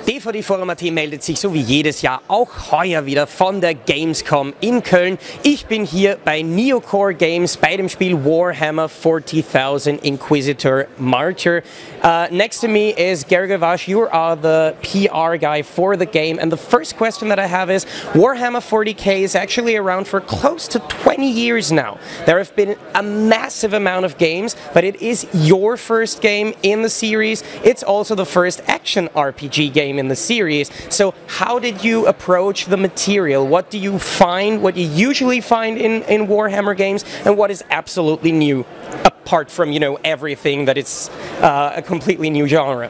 DVD-Forum.at meldet sich so wie jedes Jahr auch heuer wieder von der Gamescom in Köln. Ich bin hier bei Neocore Games bei dem Spiel Warhammer 40.000 Inquisitor Martyr. Next to me is Gergö Vas. You are the PR guy for the game, and the first question that I have is, Warhammer 40k is actually around for close to 20 years now. There have been a massive amount of games, but it is your first game in the series. It's also the first action RPG game in the series. So how did you approach the material? What do you find, what you usually find in Warhammer games, and what is absolutely new, apart from, you know, everything that it's a completely new genre?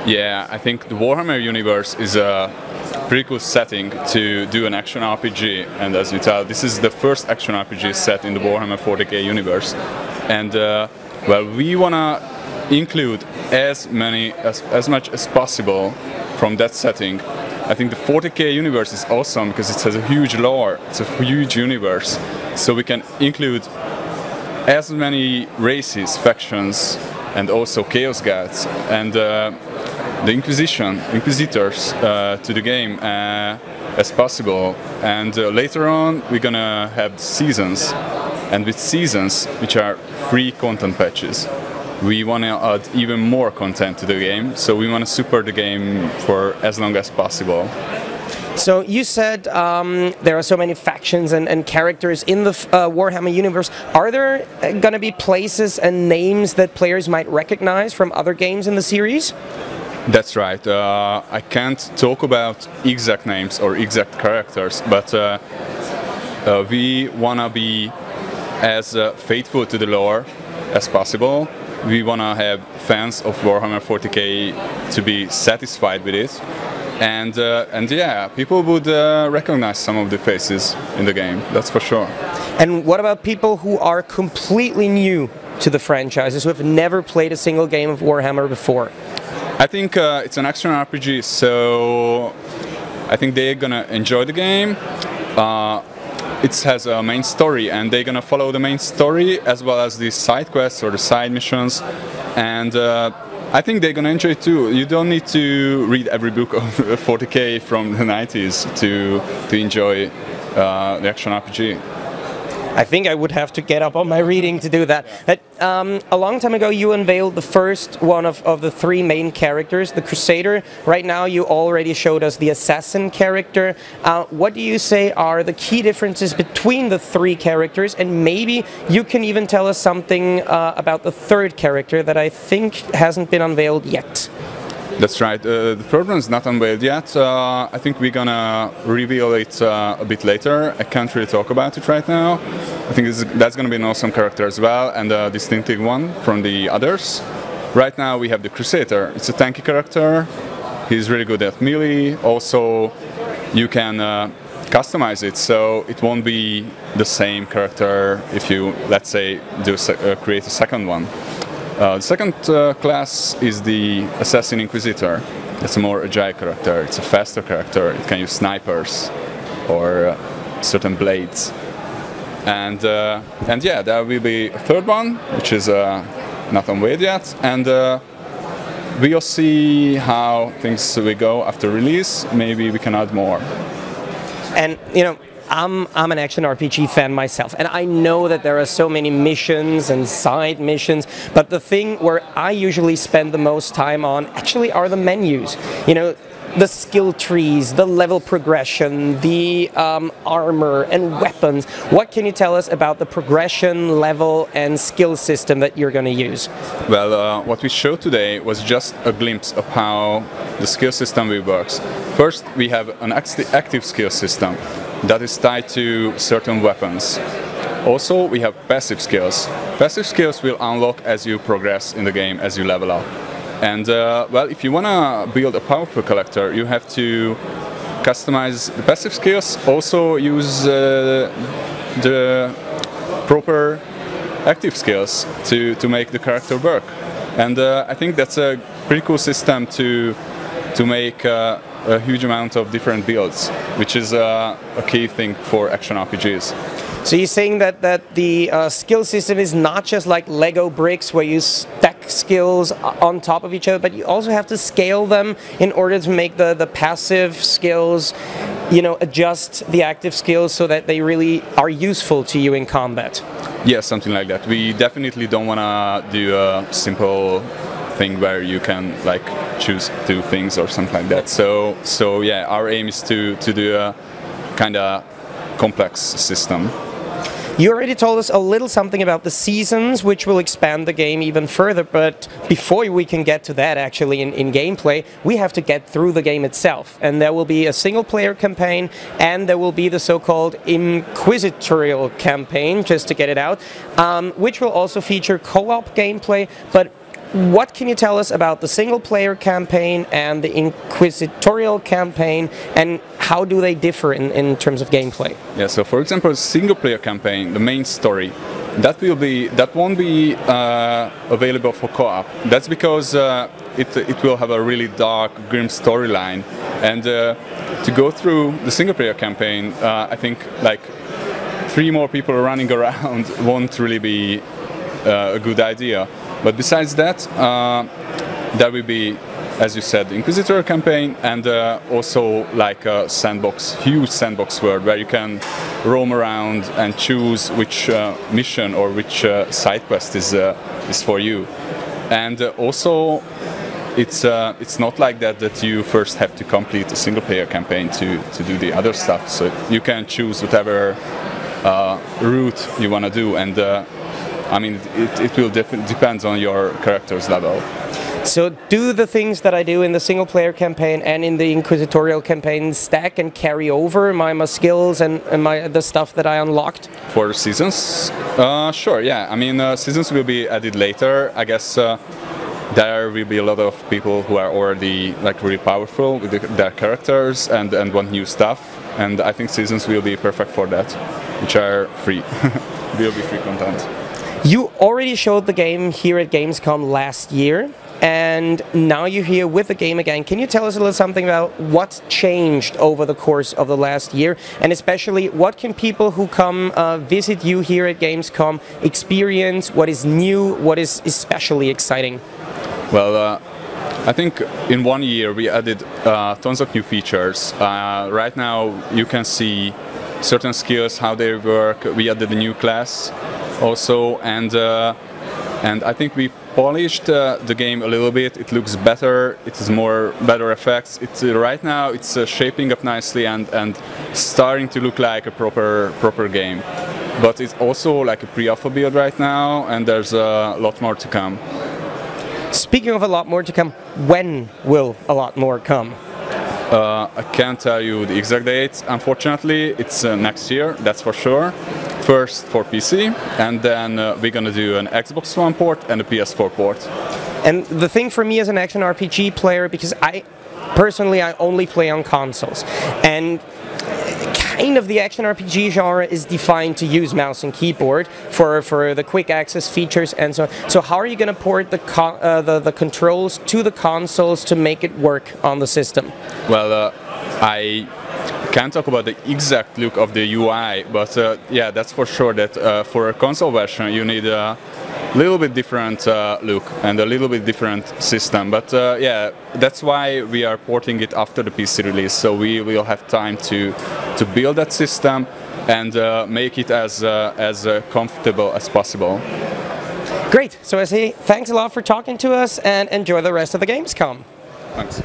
Yeah, I think the Warhammer universe is a pretty cool setting to do an action RPG, and as you tell, this is the first action RPG set in the Warhammer 40k universe. And well, we wanna include as much as possible from that setting. I think the 40k universe is awesome because it has a huge lore, it's a huge universe, so we can include as many races, factions, and also Chaos Gods and the Inquisitors to the game as possible. And later on we're gonna have seasons, and with seasons, which are free content patches, we want to add even more content to the game, so we want to support the game for as long as possible. So you said there are so many factions and characters in the Warhammer universe. Are there going to be places and names that players might recognize from other games in the series? That's right. I can't talk about exact names or exact characters, but we want to be as faithful to the lore as possible. We want to have fans of Warhammer 40k to be satisfied with it, and yeah, people would recognize some of the faces in the game, that's for sure. And what about people who are completely new to the franchises, who have never played a single game of Warhammer before? I think it's an action RPG, so I think they're gonna enjoy the game. It has a main story, and they're gonna follow the main story as well as the side quests or the side missions, and I think they're gonna enjoy it too. You don't need to read every book of 40k from the 90s to enjoy the action RPG. I think I would have to get up on my reading to do that. But, a long time ago you unveiled the first one of the three main characters, the Crusader. Right now you already showed us the Assassin character. What do you say are the key differences between the three characters, and maybe you can even tell us something about the third character that I think hasn't been unveiled yet? That's right, the third one is not unveiled yet. I think we're gonna reveal it a bit later. I can't really talk about it right now. I think that's gonna be an awesome character as well, and a distinctive one from the others. Right now we have the Crusader. It's a tanky character. He's really good at melee. Also, you can customize it, so it won't be the same character if you, let's say, create a second one. The second class is the Assassin Inquisitor. It's a more agile character, it's a faster character, it can use snipers or certain blades. And yeah, there will be a third one, which is not unveiled yet, and we'll see how things will go after release. Maybe we can add more. And, you know, I'm an action RPG fan myself, and I know that there are so many missions and side missions, but the thing where I usually spend the most time on actually are the menus. You know, the skill trees, the level progression, the armor and weapons. What can you tell us about the progression, level and skill system that you're going to use? Well, what we showed today was just a glimpse of how the skill system will work. First, we have an active skill system that is tied to certain weapons. Also, we have passive skills. Passive skills will unlock as you progress in the game, as you level up. And well, if you want to build a powerful character, you have to customize the passive skills, also use the proper active skills to make the character work. And I think that's a pretty cool system to make a huge amount of different builds, which is a key thing for action RPGs. So you're saying that the skill system is not just like Lego bricks where you stack skills on top of each other, but you also have to scale them in order to make the passive skills, you know, adjust the active skills so that they really are useful to you in combat. Yeah, something like that. We definitely don't want to do a simple thing where you can like choose two things or something like that. So yeah, our aim is to do a kind of complex system. You already told us a little something about the seasons, which will expand the game even further, but before we can get to that actually in gameplay, we have to get through the game itself. And there will be a single-player campaign, and there will be the so-called Inquisitorial campaign, just to get it out, which will also feature co-op gameplay. But what can you tell us about the single-player campaign and the Inquisitorial campaign, and how do they differ in terms of gameplay? Yeah, so for example, single-player campaign, the main story, that won't be available for co-op. That's because it will have a really dark, grim storyline, and to go through the single-player campaign, I think like 3 more people running around won't really be a good idea. But besides that, there will be, as you said, the Inquisitor campaign, and also like a sandbox, huge sandbox world where you can roam around and choose which mission or which side quest is for you. And also, it's not like that you first have to complete a single-player campaign to do the other stuff. So you can choose whatever route you want to do, and I mean, it will depend on your character's level. So do the things that I do in the single-player campaign and in the Inquisitorial campaign stack and carry over my skills and the stuff that I unlocked? For seasons? Sure, yeah. I mean, seasons will be added later. I guess there will be a lot of people who are already like really powerful with their characters and want new stuff. And I think seasons will be perfect for that, which are free. Will be free content. You already showed the game here at Gamescom last year, and now you're here with the game again. Can you tell us a little something about what changed over the course of the last year, and especially what can people who come visit you here at Gamescom experience, what is new, what is especially exciting? Well, I think in 1 year we added tons of new features. Right now you can see certain skills, how they work. We added a new class also, and I think we polished the game a little bit. It looks better. It is better effects. Right now it's shaping up nicely and starting to look like a proper game. But it's also like a pre-alpha build right now, and there's a lot more to come. Speaking of a lot more to come, when will a lot more come? I can't tell you the exact date, unfortunately. It's next year, that's for sure. First for PC, and then we're gonna do an Xbox One port and a PS4 port. And the thing for me as an action RPG player, because I only play on consoles, and kind of the action RPG genre is defined to use mouse and keyboard for the quick access features and so on. So how are you going to port the controls to the consoles to make it work on the system? Well, I can't talk about the exact look of the UI, but yeah, that's for sure that for a console version you need a little bit different look and a little bit different system. But yeah, that's why we are porting it after the PC release, so we will have time to build that system and make it as comfortable as possible. Great. So I say thanks a lot for talking to us, and enjoy the rest of the Gamescom. Thanks.